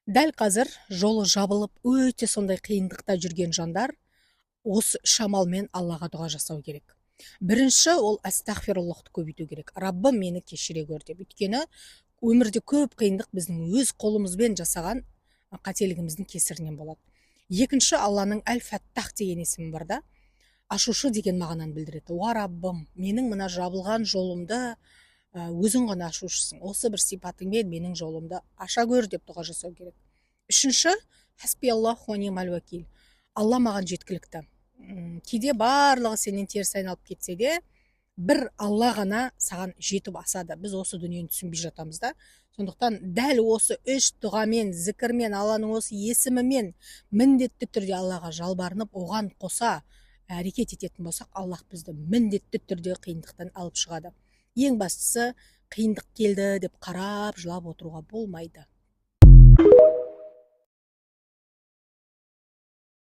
Дәл қазір жолы жабылып өте сондай қиындықта жүрген жандар осы үш амалмен Аллаға дұға жасау керек. Бірінші, ол астағфируллахты көбейту керек. Раббым, мені кешіре көр деп. Өйткені өмірде көп қиындық біздің өз қолымызбен жасаған қателігіміздің кесірінен болады. Екінші, Алланың әл-фәттах деген есімі бар да, ашушы деген мағынаны білдіреді. Уа Раббым, менің мына жабылған жолымды өзің ғана ашушысың. Осы бір сипатыңмен менің жолымды аша көр деп дұға жасау керек. Үшінші, хасби Аллаху ва ни'мал уәкил. Алла маған жеткілікті. Кейде барлығы сенен теріс айналып кетсе де, бір Алла ғана саған жетіп асады. Біз осы дүниені түсінбей жатамыз да. Сондықтан дәл осы үш дұғамен, зікірмен, Алланың осы есімімен міндетті түрде Аллаға жалбарынып, оған қоса әрекет ететін болсақ, Аллах бізді міндетті түрде қиындықтан алып шығады. Ең бастысы, қиындық келді деп қарап жылап отыруға болмайды.